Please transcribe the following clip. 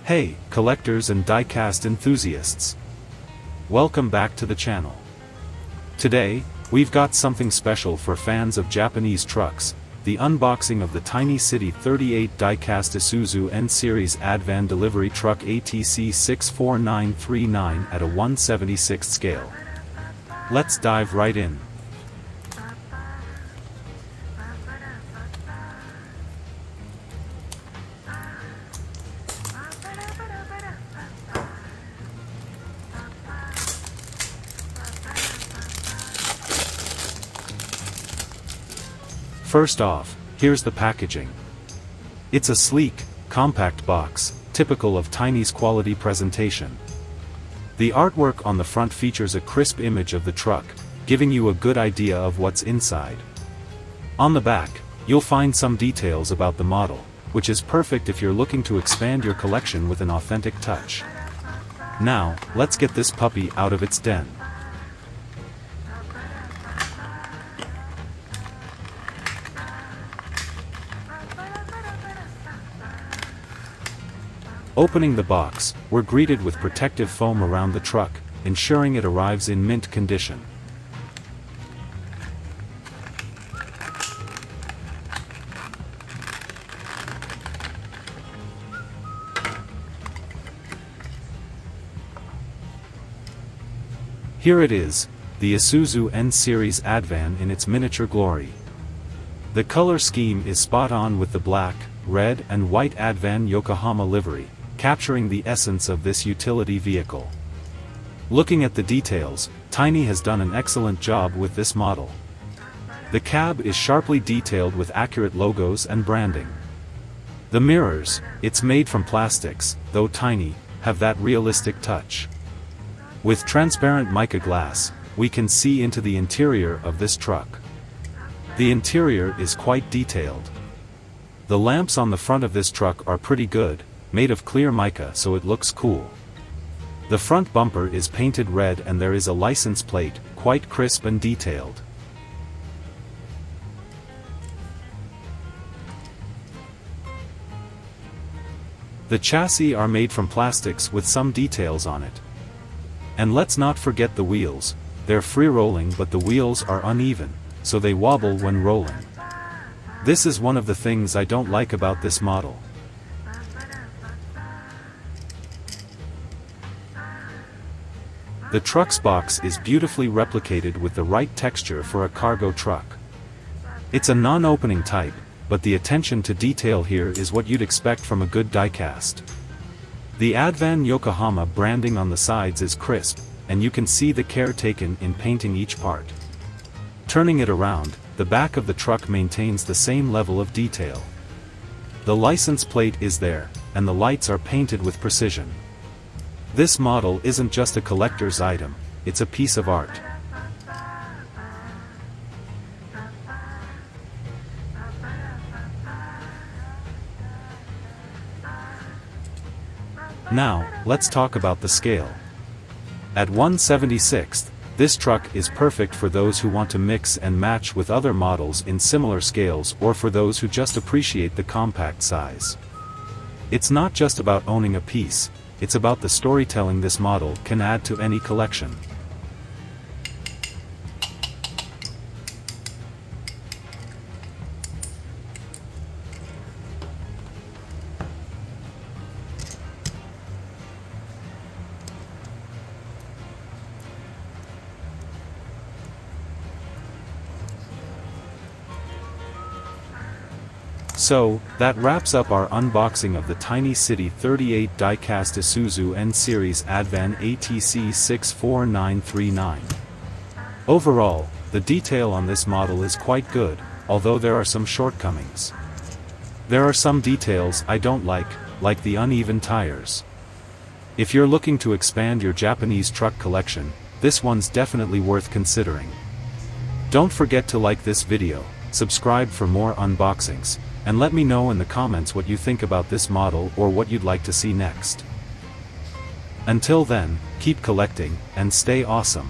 Hey, collectors and diecast enthusiasts! Welcome back to the channel. Today, we've got something special for fans of Japanese trucks, the unboxing of the Tiny City 38 diecast Isuzu N-Series Advan delivery truck ATC64939 at a 1/76 scale. Let's dive right in. First off, here's the packaging. It's a sleek, compact box, typical of Tiny's quality presentation. The artwork on the front features a crisp image of the truck, giving you a good idea of what's inside. On the back, you'll find some details about the model, which is perfect if you're looking to expand your collection with an authentic touch. Now, let's get this puppy out of its den. Opening the box, we're greeted with protective foam around the truck, ensuring it arrives in mint condition. Here it is, the Isuzu N-Series Advan in its miniature glory. The color scheme is spot on with the black, red and white Advan Yokohama livery, capturing the essence of this utility vehicle. Looking at the details, Tiny has done an excellent job with this model. The cab is sharply detailed with accurate logos and branding. The mirrors, it's made from plastics, though tiny, have that realistic touch. With transparent mica glass, we can see into the interior of this truck. The interior is quite detailed. The lamps on the front of this truck are pretty good, made of clear mica so it looks cool. The front bumper is painted red and there is a license plate, quite crisp and detailed. The chassis are made from plastics with some details on it. And let's not forget the wheels, they're free-rolling but the wheels are uneven, so they wobble when rolling. This is one of the things I don't like about this model. The truck's box is beautifully replicated with the right texture for a cargo truck. It's a non-opening type, but the attention to detail here is what you'd expect from a good diecast. The Advan Yokohama branding on the sides is crisp, and you can see the care taken in painting each part. Turning it around, the back of the truck maintains the same level of detail. The license plate is there, and the lights are painted with precision. This model isn't just a collector's item, it's a piece of art. Now, let's talk about the scale. At 1/76, this truck is perfect for those who want to mix and match with other models in similar scales or for those who just appreciate the compact size. It's not just about owning a piece, it's about the storytelling this model can add to any collection. So, that wraps up our unboxing of the Tiny City 38 diecast Isuzu N-Series Advan ATC64939. Overall, the detail on this model is quite good, although there are some shortcomings. There are some details I don't like the uneven tires. If you're looking to expand your Japanese truck collection, this one's definitely worth considering. Don't forget to like this video, subscribe for more unboxings, and let me know in the comments what you think about this model or what you'd like to see next. Until then, keep collecting, and stay awesome.